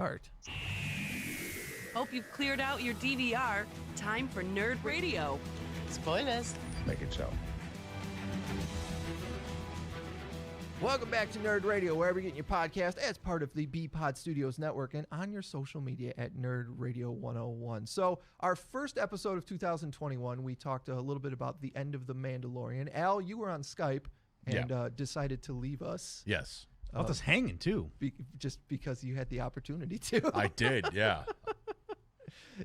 Art. Hope you've cleared out your DVR. Time for Nerd Radio. Spoilers. Make it so. Welcome back to Nerd Radio, wherever you get your podcast, as part of the B-Pod Studios Network and on your social media at Nerd Radio 101. So, our first episode of 2021, we talked a little bit about the end of The Mandalorian. Al, you were on Skype and decided to leave us. Yes. Left us hanging, too. Just because you had the opportunity to. I did, yeah.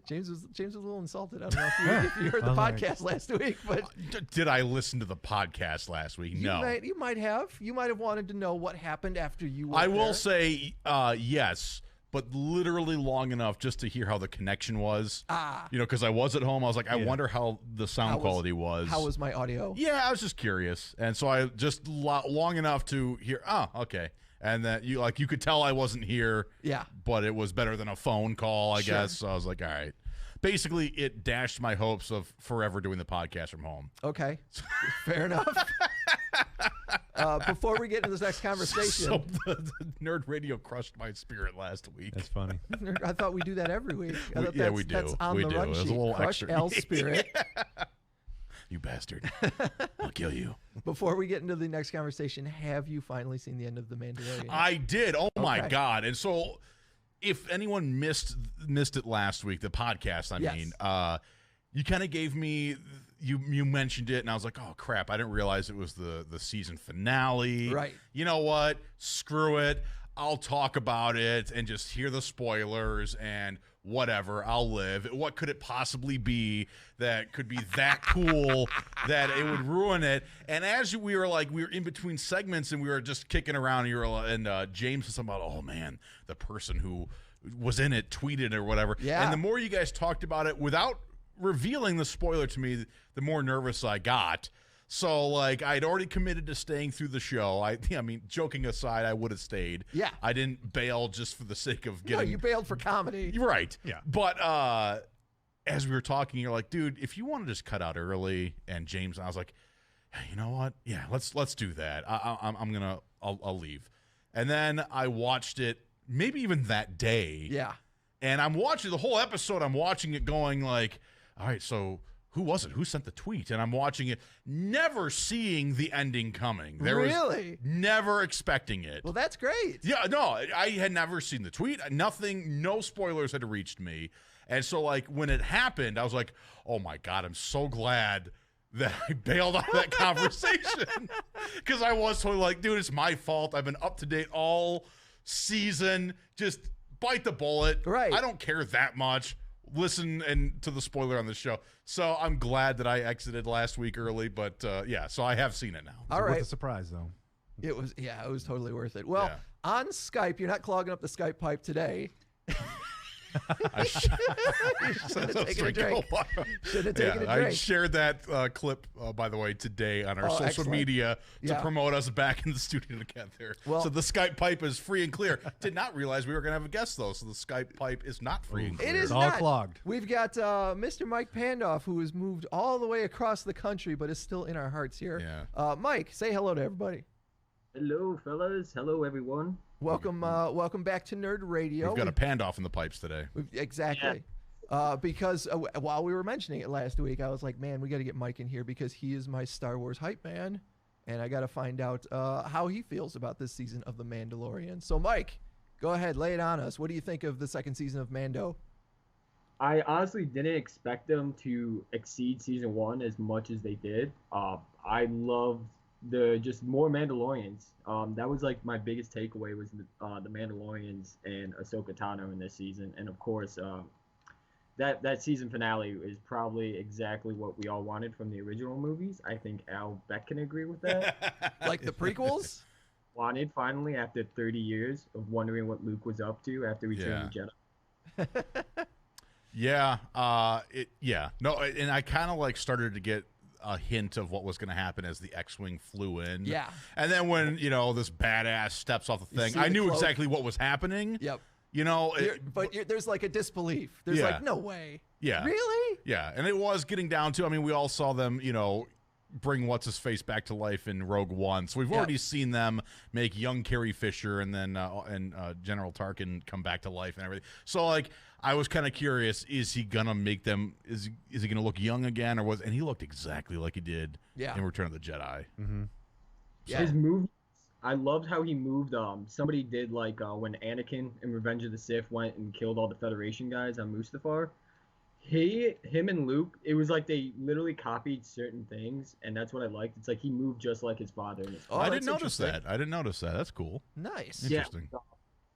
James was a little insulted. I don't know if you heard the podcast last week, but Did I listen to the podcast last week? No. You might have. You might have wanted to know what happened after you were I will say yes, but literally long enough just to hear how the connection was. Because I was at home. I was like, I wonder how the sound quality was. How was my audio? Yeah, I was just curious. And so I just long enough to hear, okay. And that you could tell I wasn't here. Yeah. But it was better than a phone call, I Sure. guess. So I was like, all right. Basically, it dashed my hopes of forever doing the podcast from home. Okay. Fair enough. Before we get into this next conversation. So the Nerd Radio crushed my spirit last week. That's funny. I thought we do that every week. We do. That's on the run It was sheet. a little Crush extra. L's spirit. You bastard. I'll kill you. Before we get into the next conversation, have you finally seen the end of The Mandalorian? I did. Oh, my God. And so if anyone missed it last week, the podcast, you kind of gave me, you mentioned it, and I was like, oh, crap, I didn't realize it was the season finale. Right. You know what? Screw it. I'll talk about it and just hear the spoilers and whatever. I'll live. What could it possibly be that could be that cool that it would ruin it? And as we were in between segments and we were just kicking around, and James was talking about, oh man, the person who was in it tweeted or whatever. Yeah. And the more you guys talked about it without revealing the spoiler to me, the more nervous I got. So, I'd already committed to staying through the show. I mean, joking aside, I would have stayed. Yeah. I didn't bail just for the sake of getting... No, you bailed for comedy. You're right. Yeah. But as we were talking, you're like, dude, if you want to just cut out early, and James, I was like, hey, you know what? Yeah, let's do that. I'll leave. And then I watched it maybe even that day. Yeah. And I'm watching the whole episode. I'm watching it going like, all right, so... who was it? Who sent the tweet? And I'm watching it, never seeing the ending coming. Really? Never expecting it. Well, that's great. Yeah, no, I had never seen the tweet. Nothing, no spoilers had reached me. And so, when it happened, I was like, oh, my God, I'm so glad that I bailed out of that conversation. Because I was totally like, dude, it's my fault. I've been up to date all season. Just bite the bullet. Right. I don't care that much. Listen to the spoiler on the show. So I'm glad that I exited last week early, but so I have seen it now. All right. Worth a surprise, though. It was totally worth it. Well, on Skype, you're not clogging up the Skype pipe today. I should have taken a drink. I shared that clip, by the way, today on our social excellent. media to promote us back in the studio together. Well, so the Skype pipe is free and clear. Did not realize we were going to have a guest, though, so the Skype pipe is not free and clear. It is all not clogged. We've got Mr. Mike Pandoff, who has moved all the way across the country, but is still in our hearts here. Yeah. Mike, say hello to everybody. Hello, fellas. Hello, everyone. Welcome back to Nerd Radio. We've got a Pandoff in the pipes today. Exactly. Yeah. Because while we were mentioning it last week, I was like, man, we got to get Mike in here because he is my Star Wars hype man, and I got to find out how he feels about this season of The Mandalorian. So, Mike, go ahead, lay it on us. What do you think of the second season of Mando? I honestly didn't expect them to exceed season 1 as much as they did. I loved just more Mandalorians. That was my biggest takeaway was the Mandalorians and Ahsoka Tano in this season, and of course that season finale is probably exactly what we all wanted from the original movies. I think Al Beck can agree with that. Like the prequels? Wanted finally after 30 years of wondering what Luke was up to after Return of the Jedi. No, and I kind of started to get a hint of what was going to happen as the X-Wing flew in. Yeah. And then when, this badass steps off the thing, I knew exactly what was happening. Yep. There's a disbelief. There's no way. Yeah. Really? Yeah. And it was getting down to, we all saw them, bring what's his face back to life in Rogue One. So we've already seen them make young Carrie Fisher and then General Tarkin come back to life and everything. So like I was kind of curious, is he gonna make them? Is he gonna look young again, or was? And he looked exactly like he did in Return of the Jedi. Mm-hmm. Yeah. His movements, I loved how he moved. Somebody did like when Anakin in Revenge of the Sith went and killed all the Federation guys on Mustafar. Him and Luke, it was like they literally copied certain things, and that's what I liked. It's like he moved just like his father. I didn't notice that. That's cool. Nice. Interesting. Yeah.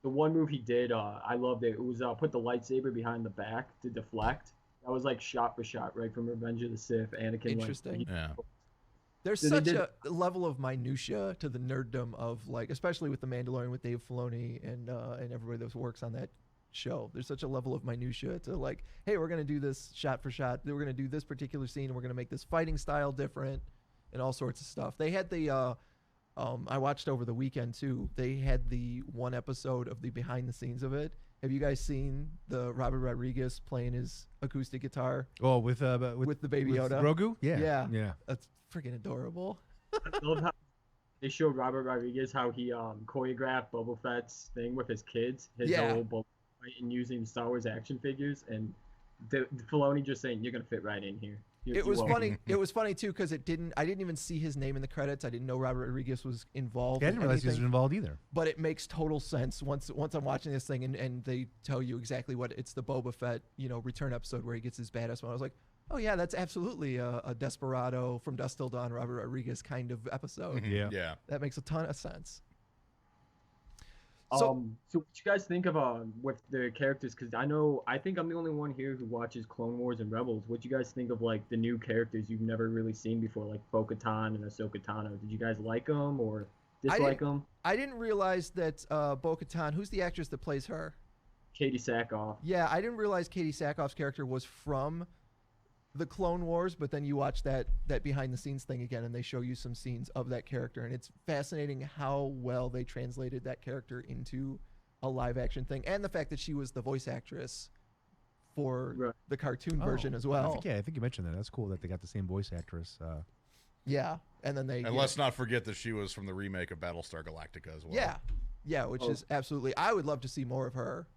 The one move he did, I loved it. It was put the lightsaber behind the back to deflect. That was like shot for shot, right from Revenge of the Sith. Anakin. Interesting. Yeah. There's such a level of minutia to the nerddom of like, especially with the Mandalorian with Dave Filoni and everybody that works on that show. There's such a level of minutia to like, hey, we're gonna do this shot for shot. We're gonna do this particular scene, and we're gonna make this fighting style different, and all sorts of stuff. They had the I watched over the weekend too. They had the one episode of the behind the scenes of it. Have you guys seen the Robert Rodriguez playing his acoustic guitar? Oh, with the baby Yoda, Grogu? Yeah. That's freaking adorable. I love how they showed Robert Rodriguez how he choreographed Boba Fett's thing with his kids, his whole Boba Fett, and using Star Wars action figures, and the Filoni just saying you're gonna fit right in here. It was funny. It was funny too because I didn't even see his name in the credits. I didn't know Robert Rodriguez was involved. Yeah, I didn't realize he was involved either. But it makes total sense once I'm watching this thing and they tell you exactly what it's the Boba Fett return episode where he gets his badass one. I was like, oh yeah, that's absolutely a Desperado from Dusk Till Dawn Robert Rodriguez kind of episode. Yeah. That makes a ton of sense. So what you guys think of with the characters? Because I think I'm the only one here who watches Clone Wars and Rebels. What you guys think of like the new characters you've never really seen before, like Bo-Katan and Ahsoka Tano? Did you guys like them or dislike them? I didn't realize that Bo-Katan, who's the actress that plays her? Katie Sackhoff. Yeah, I didn't realize Katie Sackhoff's character was from the Clone Wars, but then you watch that behind the scenes thing again and they show you some scenes of that character, and it's fascinating how well they translated that character into a live action thing, and the fact that she was the voice actress for the cartoon version as well. I think you mentioned that. That's cool that they got the same voice actress. Yeah, and then they... And let's not forget that she was from the remake of Battlestar Galactica as well. Yeah, which is absolutely... I would love to see more of her.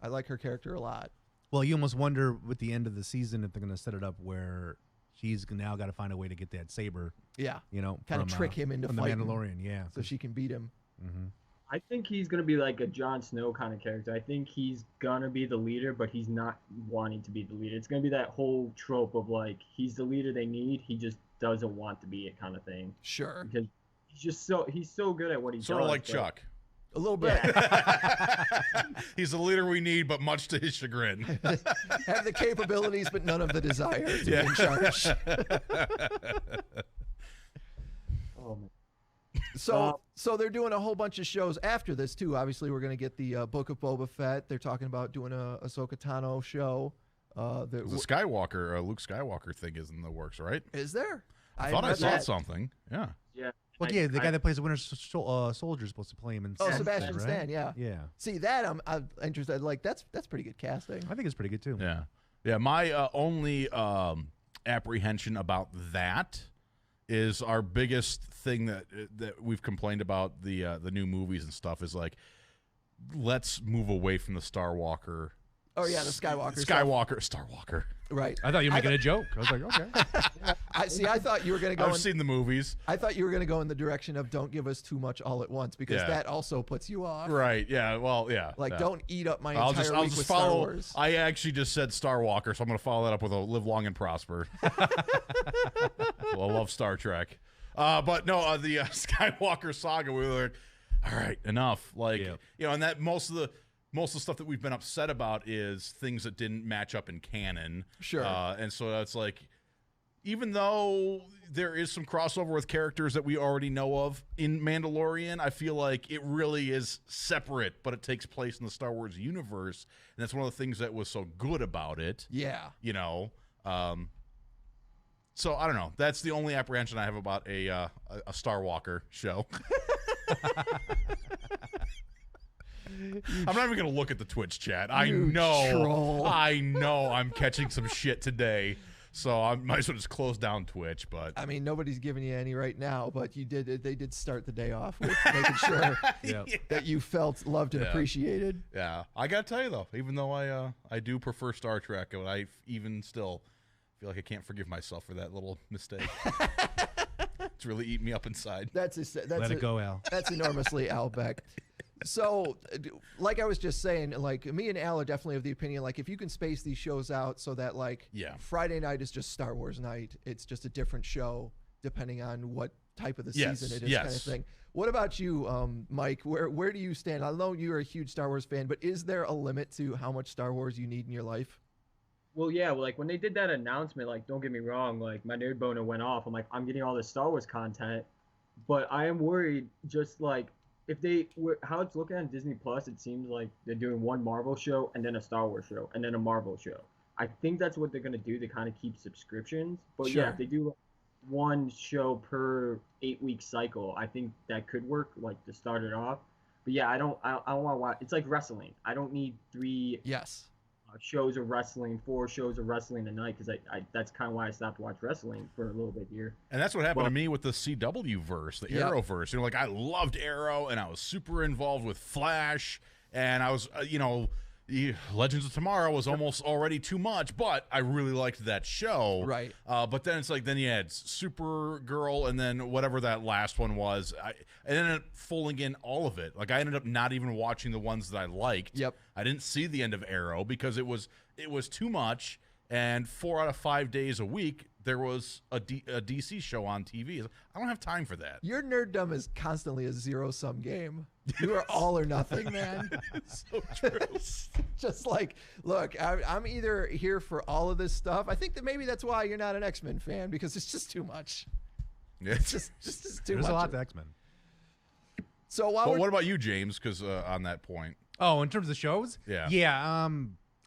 I like her character a lot. Well, you almost wonder with the end of the season if they're going to set it up where she's now got to find a way to get that saber. Yeah. Kind of trick him into from fighting. The Mandalorian, yeah. So she can beat him. Mm-hmm. I think he's going to be like a Jon Snow kind of character. I think he's going to be the leader, but he's not wanting to be the leader. It's going to be that whole trope of like, he's the leader they need, he just doesn't want to be it kind of thing. Sure. Because he's so good at what he does. Sort of like Chuck. A little bit. He's the leader we need, but much to his chagrin. Have the capabilities, but none of the desire to be in charge. Oh, man. So they're doing a whole bunch of shows after this too. Obviously, we're going to get the Book of Boba Fett. They're talking about doing a Ahsoka Tano show. The Skywalker, Luke Skywalker thing is in the works, right? Is there? I thought I saw something. Yeah. Yeah. Well, the guy that plays the Winter Soldier is supposed to play him in. Sebastian Stan, yeah. Yeah. See that I'm interested. Like that's pretty good casting. I think it's pretty good too. Yeah. Yeah. My only apprehension about that is our biggest thing that we've complained about the new movies and stuff is like, let's move away from the Star Walker. Oh yeah, the Skywalker. Star Walker. Right. I thought you were making a joke. I was like, okay. I thought you were going to go. I've seen the movies. I thought you were going to go in the direction of don't give us too much all at once because that also puts you off. Right. Yeah. Well. Yeah. Like don't eat up my I'll entire just week with follow. Star Wars. I actually just said Star Walker, so I'm going to follow that up with a live long and prosper. Well, I love Star Trek, but no, the Skywalker saga. We were like, all right, enough. Like and that most of the stuff that we've been upset about is things that didn't match up in canon. Sure. And so that's like, even though there is some crossover with characters that we already know of in Mandalorian, I feel like it really is separate, but it takes place in the Star Wars universe. And that's one of the things that was so good about it. Yeah. So I don't know. That's the only apprehension I have about a Star Walker show. I'm not even going to look at the Twitch chat. I know I'm catching some shit today. So I might as well just close down Twitch. But I mean, nobody's giving you any right now, but they did start the day off with making sure that you felt loved and appreciated. Yeah, I gotta tell you though, even though I do prefer Star Trek, I even still feel like I can't forgive myself for that little mistake. It's really eating me up inside. Let it go, Al. That's enormously Al Beck. So, like I was just saying, like me and Al are definitely of the opinion, like if you can space these shows out so that like Friday night is just Star Wars night, it's just a different show depending on what type of the season it is, kind of thing. What about you, Mike? Where do you stand? I know you're a huge Star Wars fan, but is there a limit to how much Star Wars you need in your life? Well, yeah, like when they did that announcement, like don't get me wrong, like my nerd boner went off. I'm like, I'm getting all this Star Wars content, but I am worried just like if they were how it's looking on Disney Plus, it seems like they're doing one Marvel show and then a Star Wars show and then a Marvel show. I think that's what they're gonna do to kind of keep subscriptions. But yeah, if they do one show per 8-week cycle, I think that could work, like to start it off. But yeah, I don't want to watch. It's like wrestling. I don't need 3 shows of wrestling, 4 shows of wrestling a night, because I that's kind of why I stopped watching wrestling for a little bit here. And that's what happened to me with the CW verse, the Arrowverse. You know, like I loved Arrow, and I was super involved with Flash, and I was, Legends of Tomorrow was almost already too much, but I really liked that show. Right. But then it's like, then you had Supergirl, and then whatever that last one was. I ended up pulling in all of it. Like I ended up not even watching the ones that I liked. Yep. I didn't see the end of Arrow because it was too much. And 4 out of 5 days a week, there was a DC show on TV. I don't have time for that. Your nerddom is constantly a zero-sum game. You are all or nothing, man. So true. Just like, look, I'm either here for all of this stuff. I think that maybe that's why you're not an X-Men fan, because it's just too much. It's just too much. There's a lot to X-Men. So what about you, James? Because on that point. Oh, in terms of the shows? Yeah.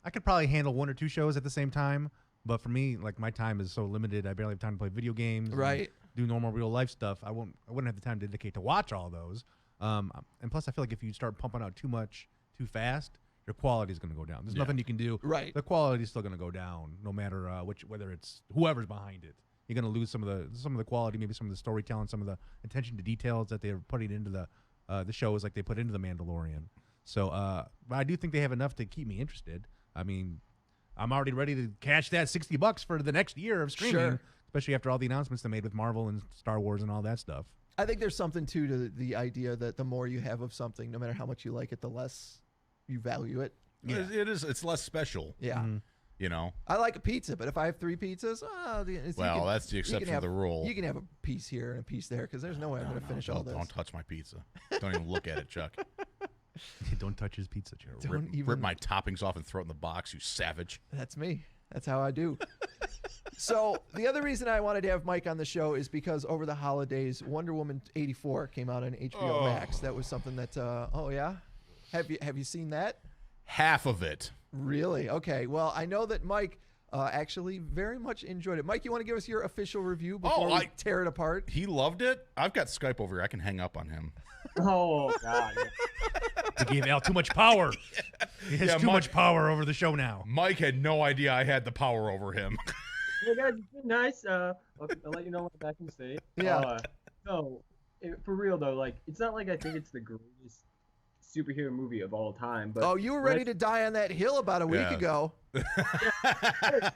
I could probably handle 1 or 2 shows at the same time, but for me, like my time is so limited. I barely have time to play video games, right? Do normal real life stuff. I wouldn't have the time to dedicate to watch all those. And plus, I feel like if you start pumping out too much too fast, your quality is going to go down. There's nothing you can do. Right. The quality is still going to go down, no matter whether it's whoever's behind it. You're going to lose some of the quality, maybe some of the storytelling, some of the attention to details that they're putting into the shows, like they put into the Mandalorian. So, but I do think they have enough to keep me interested. I mean, I'm already ready to cash that $60 for the next year of streaming, especially after all the announcements they made with Marvel and Star Wars and all that stuff. I think there's something too to the idea that the more you have of something, no matter how much you like it, the less you value it. Yeah. It is. It's less special. Yeah. Mm-hmm. You know, I like a pizza, but if I have 3 pizzas, that's the exception of the rule. You can have a piece here and a piece there, because there's no way I'm going to finish all this. Don't touch my pizza. Don't even look at it, Chuck. Don't touch his pizza, Joe. Rip my toppings off and throw it in the box, you savage. That's me. That's how I do. So the other reason I wanted to have Mike on the show is because over the holidays, Wonder Woman 84 came out on HBO Max. That was something that, have you seen that? Half of it. Really? Okay. Well, I know that Mike actually very much enjoyed it. Mike, you want to give us your official review before we tear it apart? He loved it. I've got Skype over here. I can hang up on him. Oh, God. They gave Al too much power. He has too much power over the show now. Mike had no idea I had the power over him. Hey, guys, it's been nice. I'll let you know when I'm back in state. Yeah. For real, though, like, it's not like I think it's the greatest superhero movie of all time. But you were ready to die on that hill about a week ago. I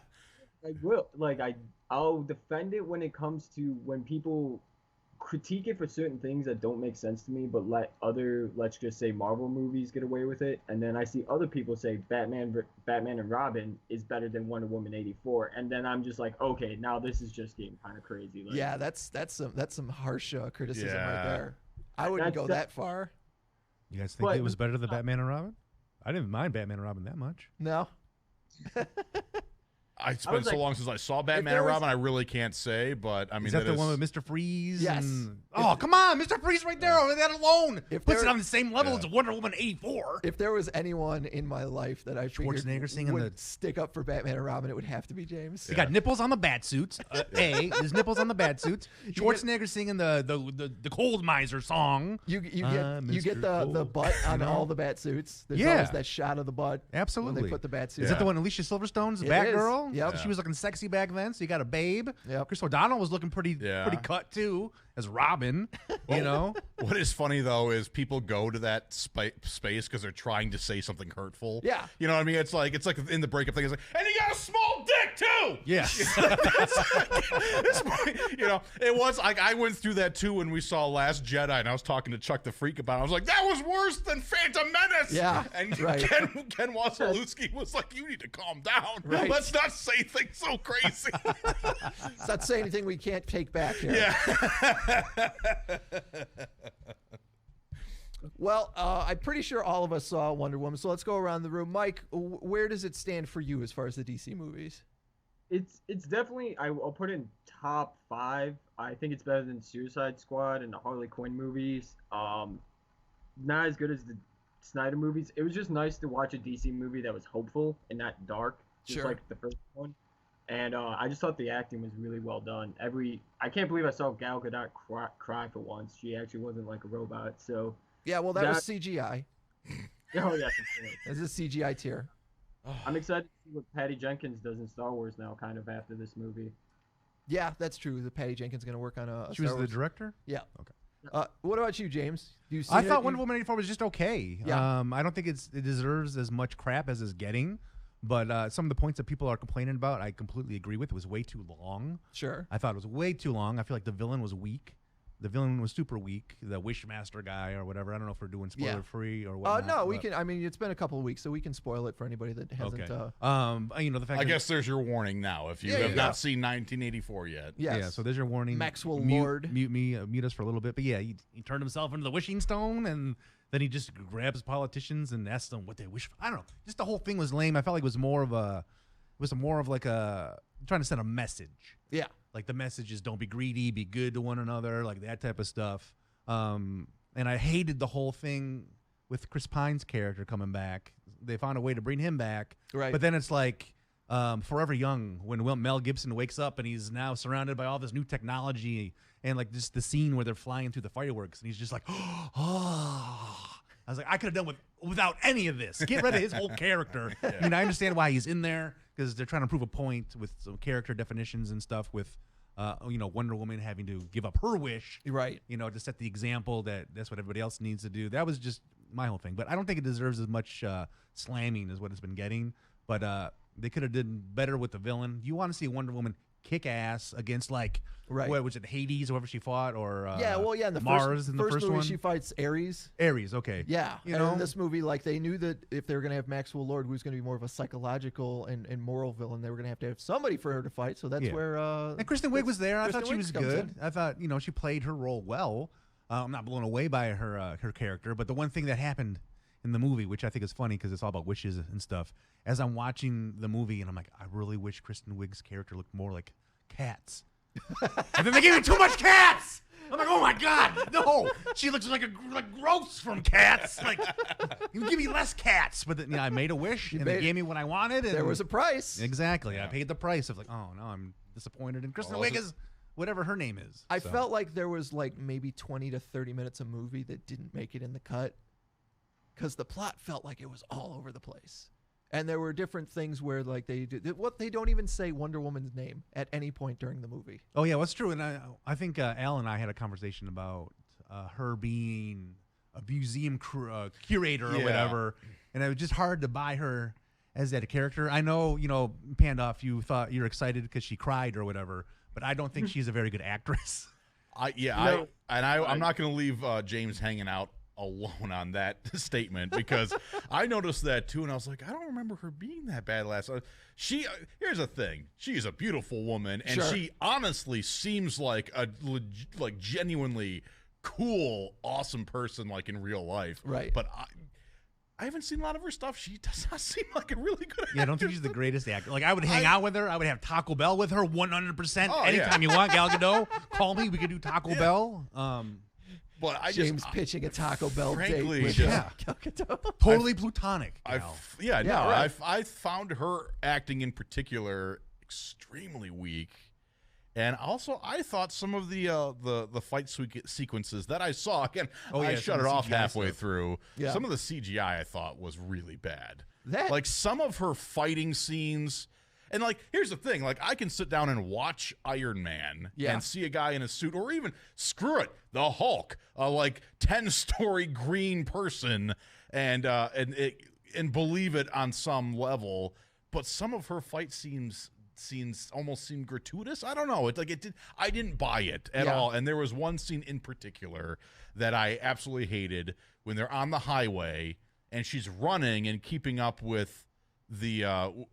will. Like, I'll defend it when it comes to when people critique it for certain things that don't make sense to me, but let's just say Marvel movies get away with it, and then I see other people say Batman and Robin is better than Wonder Woman 84, and then I'm just like, okay, now this is just getting kind of crazy. Like, yeah, that's some harsh criticism right there. I wouldn't go that far. You guys think it was better than Batman and Robin? I didn't mind Batman and Robin that much. No. It's been so long since I saw Batman and Robin, I really can't say, but I mean... Is that the one with Mr. Freeze? Yes. Come on, Mr. Freeze right there, over that alone. Puts it on the same level as Wonder Woman 84. If there was anyone in my life that I figured would the stick up for Batman and Robin, it would have to be James. He got nipples on the bat suits. There's nipples on the bat suits. Schwarzenegger singing the Cold Miser song. You get the butt on all the bat suits. There's always that shot of the butt. Absolutely. When they put the bat suits. Is that the one Alicia Silverstone's Batgirl? Yep. So she was looking sexy back then. So you got a babe. Yep. Chris O'Donnell was looking pretty cut too as Robin. You know. What is funny though is people go to that space because they're trying to say something hurtful. Yeah. You know what I mean? It's like in the breakup thing. It's like, and he got a small dick too. Yes. You know, it was like I went through that too when we saw Last Jedi, and I was talking to Chuck the Freak about it. I was like, that was worse than Phantom Menace. Yeah, and right. Ken Wasilewski was like, you need to calm down. Right. Let's not say things so crazy. Let's not say anything we can't take back here. Yeah. Well, I'm pretty sure all of us saw Wonder Woman, so let's go around the room. Mike, where does it stand for you as far as the DC movies? It's definitely, I'll put it in top 5. I think it's better than Suicide Squad and the Harley Quinn movies. Not as good as the Snyder movies. It was just nice to watch a DC movie that was hopeful and not dark, just like the first one. And I just thought the acting was really well done. I can't believe I saw Gal Gadot cry for once. She actually wasn't like a robot. So yeah, well, that was CGI. Oh yeah, This is a CGI tier. I'm excited to see what Patty Jenkins does in Star Wars now, kind of after this movie. Yeah, that's true. The Patty Jenkins is going to work on a She was Star the Wars. director? Yeah. Okay. What about you, James? Do you see I thought Wonder Woman 84 was just okay. Yeah. I don't think it deserves as much crap as it's getting, but some of the points that people are complaining about, I completely agree with. It was way too long. Sure. I thought it was way too long. I feel like the villain was weak. The villain was super weak. The Wishmaster guy or whatever. I don't know if we're doing spoiler free or whatnot. No, we can. I mean, it's been a couple of weeks, so we can spoil it for anybody that hasn't. Okay. The fact I guess there's your warning now if you have yeah. not seen 1984 yet. Yes. Yeah, so there's your warning. Maxwell mute, Lord. Mute us for a little bit. But yeah, he turned himself into the wishing stone, and then he just grabs politicians and asks them what they wish for. I don't know. Just the whole thing was lame. I felt like it was more of like a trying to send a message. Yeah. Like the message is don't be greedy, be good to one another, like that type of stuff. And I hated the whole thing with Chris Pine's character coming back. They found a way to bring him back. Right. But then it's like Forever Young when Mel Gibson wakes up and he's now surrounded by all this new technology and like just the scene where they're flying through the fireworks and he's just like, oh. I was like, I could have done without any of this. Get rid of his whole character. Yeah. I mean, I understand why he's in there because they're trying to prove a point with some character definitions and stuff with, Wonder Woman having to give up her wish. Right. To set the example that that's what everybody else needs to do. That was just my whole thing. But I don't think it deserves as much slamming as what it's been getting. But they could have done better with the villain. You want to see Wonder Woman kick ass against what was it, Hades, whoever she fought, or in the Mars in the first first movie one she fights Ares. Ares, okay. Yeah, and in this movie, they knew that if they were going to have Maxwell Lord, who's going to be more of a psychological and moral villain, they were going to have somebody for her to fight. So that's where. And Kristen Wiig was there. I thought she was good. In. I thought she played her role well. I'm not blown away by her character, but the one thing that happened in the movie, which I think is funny because it's all about wishes and stuff, as I'm watching the movie, and I'm like, I really wish Kristen Wiig's character looked more like cats. And then they gave me too much cats. I'm like, oh my god, no! She looks like gross from Cats. Like, you give me less cats. But then, I made a wish, and they gave me what I wanted. And there was a price. Exactly, I paid the price of oh no, I'm disappointed. And Kristen Wiig is whatever her name is. I felt like there was maybe 20 to 30 minutes of movie that didn't make it in the cut because the plot felt like it was all over the place. And there were different things where they don't even say Wonder Woman's name at any point during the movie. Oh yeah, that's true. And I think Al and I had a conversation about her being a museum curator or whatever, and it was just hard to buy her as that character. I know, Pandoff, you thought you're excited because she cried or whatever, but I don't think she's a very good actress. I'm not going to leave James hanging out alone on that statement because I noticed that too, and I was like, I don't remember her being that bad last time. Here's the thing: she's a beautiful woman, and she honestly seems like a genuinely cool, awesome person, in real life. Right. But I haven't seen a lot of her stuff. She does not seem like a really good actress. Yeah, I don't think she's the greatest actor. I would hang out with her. I would have Taco Bell with her 100%. Anytime you want, Gal Gadot, call me. We could do Taco Bell. But James pitching a Taco Bell date with Gal Gadot. Totally plutonic. I found her acting in particular extremely weak, and also I thought some of the fight sequences that I saw again, I shut it off halfway through. Yeah. Some of the CGI I thought was really bad. Some of her fighting scenes. And like, here's the thing: like, I can sit down and watch Iron Man and see a guy in a suit, or even screw it, the Hulk, a like 10-story green person, and believe it on some level. But some of her fight scenes almost seemed gratuitous. I don't know. It's like I didn't buy it at all. And there was one scene in particular that I absolutely hated when they're on the highway and she's running and keeping up with the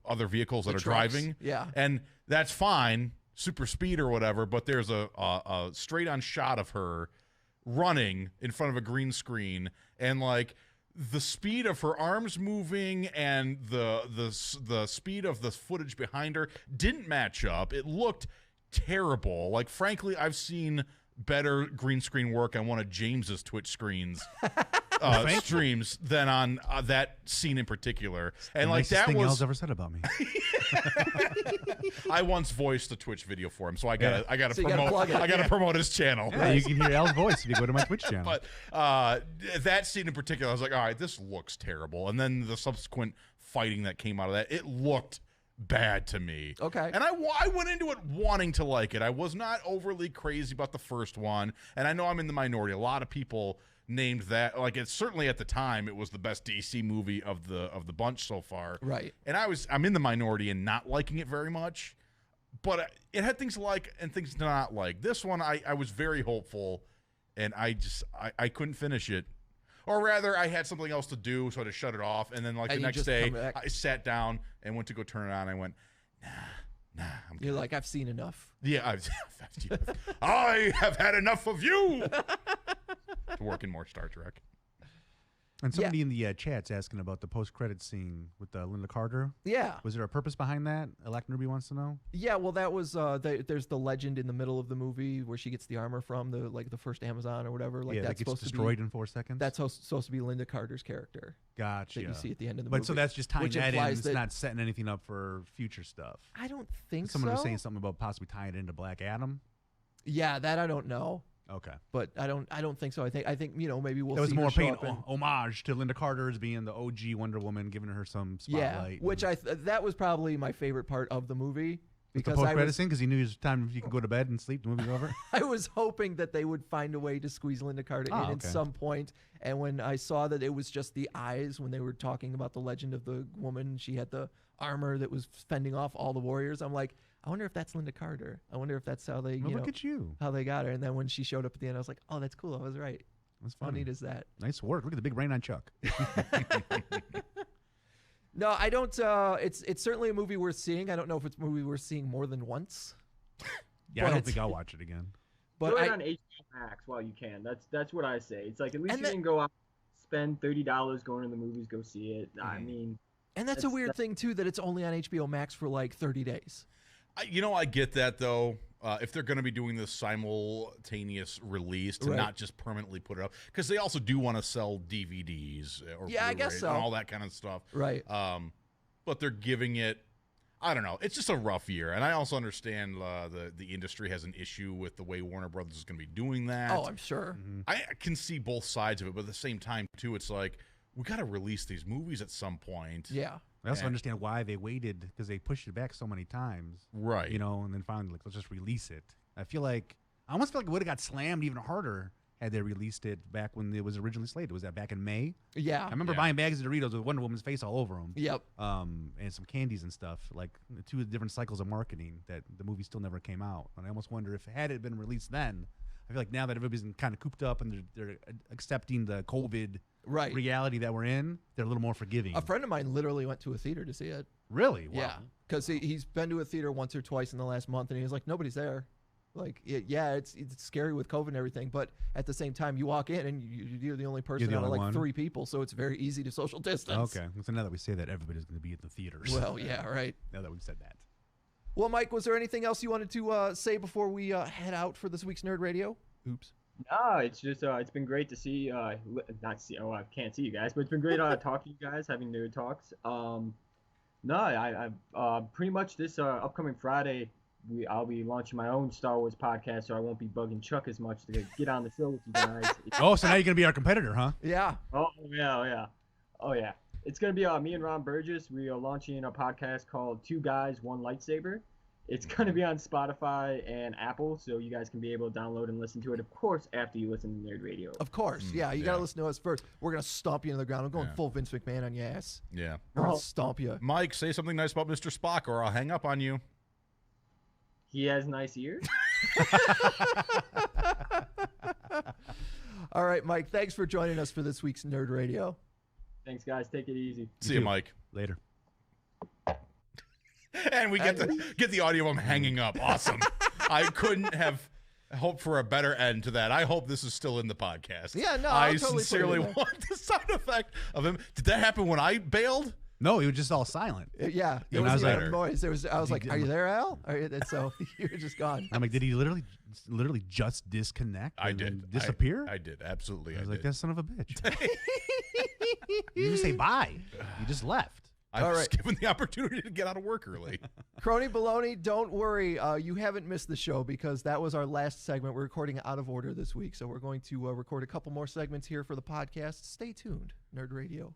other vehicles that are driving. Yeah. And that's fine, super speed or whatever, but there's a straight on shot of her running in front of a green screen, and like the speed of her arms moving and the speed of the footage behind her didn't match up. It looked terrible. Like, frankly, I've seen better green screen work on one of James's Twitch streams than on that scene in particular. And the like, nicest that thing was Al's ever said about me. I once voiced a Twitch video for him, so I gotta So you gotta promote. plug it. I gotta promote his channel. Yeah, you can hear Al's voice if you go to my Twitch channel. But that scene in particular, I was like, all right, this looks terrible. And then the subsequent fighting that came out of that, it looked bad to me. Okay. And I went into it wanting to like it. I was not overly crazy about the first one, and I know I'm in the minority. A lot of people named that, like, it's certainly at the time it was the best DC movie of the bunch so far. Right. And I'm in the minority in not liking it very much, but it had things to like and things to not like. This one I was very hopeful, and I couldn't finish it. Or rather, I had something else to do, so I just shut it off. And then, like, the next day, I sat down and went to go turn it on. And I went, nah, I'm good. You're like, I've seen enough. Yeah, I have had enough of you. To work in more Star Trek. And somebody in the chat's asking about the post-credit scene with Linda Carter. Yeah. Was there a purpose behind that? Elect Newbie wants to know. Yeah, well, that was there's the legend in the middle of the movie where she gets the armor from the first Amazon or whatever. Like, yeah, that's that gets supposed destroyed to be, in 4 seconds. That's supposed to be Linda Carter's character. Gotcha. That you see at the end of the movie. But so that's just tying which that in. implies It's that, not setting anything up for future stuff. I don't think Someone so. was saying something about possibly tying it into Black Adam. Yeah, that I don't know. Okay. But I don't think so. I think maybe we'll see. That was her more show paying up in- homage to Linda Carter as being the OG Wonder Woman, giving her some spotlight. Yeah, which that was probably my favorite part of the movie. Because the post-credit scene, because he knew it was time you can go to bed and sleep. The movie's over. I was hoping that they would find a way to squeeze Linda Carter in at some point. And when I saw that it was just the eyes, when they were talking about the legend of the woman, she had the armor that was fending off all the warriors. I'm like, I wonder if that's Linda Carter. I wonder if that's how they, look at you, how they got her. And then when she showed up at the end, I was like, oh, that's cool. I was right. That's funny. How funny. neat is that? Nice work. Look at the big rain on Chuck. No, I don't. It's certainly a movie worth seeing. I don't know if it's a movie worth seeing more than once. Yeah, I don't think I'll watch it again. But do it on HBO Max while you can. That's what I say. It's like, at least you can go out, spend $30 going to the movies, go see it. I mean, and that's a weird thing too, that it's only on HBO Max for like 30 days. I get that though. If they're going to be doing this simultaneous release to not just permanently put it up, because they also do want to sell DVDs or I guess so, and all that kind of stuff. Right. But they're giving it, I don't know. It's just a rough year, and I also understand the industry has an issue with the way Warner Brothers is going to be doing that. Oh, I'm sure. Mm-hmm. I can see both sides of it, but at the same time too, it's like we got to release these movies at some point. Yeah. I also understand why they waited, because they pushed it back so many times. Right. And then finally, let's just release it. I almost feel like it would have got slammed even harder had they released it back when it was originally slated. Was that back in May? Yeah. I remember buying bags of Doritos with Wonder Woman's face all over them. Yep. And some candies and stuff, like 2 different cycles of marketing that the movie still never came out. And I almost wonder if had it been released then, I feel like now that everybody's kind of cooped up and they're accepting the COVID reality that we're in, they're a little more forgiving. A friend of mine literally went to a theater to see it. Really? Wow. Yeah, because he's been to a theater once or twice in the last month, and he was like, nobody's there. Like, it's scary with COVID and everything, but at the same time, you walk in and you're the only person out of like 3 people, so it's very easy to social distance. Okay, so now that we say that, everybody's going to be at the theaters. Well, yeah, right. Now that we've said that. Well, Mike, was there anything else you wanted to say before we head out for this week's Nerd Radio? Oops. No, it's just it's been great to see. I can't see you guys, but it's been great talking to you guys, having nerd talks. I pretty much this upcoming Friday, I'll be launching my own Star Wars podcast, so I won't be bugging Chuck as much to get on the show with you guys. So now you're gonna be our competitor, huh? Yeah. Oh yeah. It's going to be me and Ron Burgess. We are launching a podcast called Two Guys, One Lightsaber. It's going to be on Spotify and Apple, so you guys can be able to download and listen to it, of course, after you listen to Nerd Radio. Of course, yeah. You got to listen to us first. We're going to stomp you into the ground. I'm going full Vince McMahon on your ass. Yeah. We're going to stomp you. Mike, say something nice about Mr. Spock, or I'll hang up on you. He has nice ears. All right, Mike, thanks for joining us for this week's Nerd Radio. Thanks, guys. Take it easy. See you, Mike. Later. And we get the audio of him hanging up. Awesome. I couldn't have hoped for a better end to that. I hope this is still in the podcast. Yeah, no, I totally sincerely want the sound effect of him. Did that happen when I bailed? No, he was just all silent. Yeah, it I was wasn't like- even a noise. I was like, "Are you there, Al?" And so you were just gone. I'm like, did he literally just disconnect? I and did. then disappear? I did. Absolutely. I was I like, did. that son of a bitch. You didn't say bye. You just left. I was All right. given the opportunity to get out of work early. Crony Baloney, don't worry. You haven't missed the show because that was our last segment. We're recording out of order this week, so we're going to record a couple more segments here for the podcast. Stay tuned. Nerd Radio.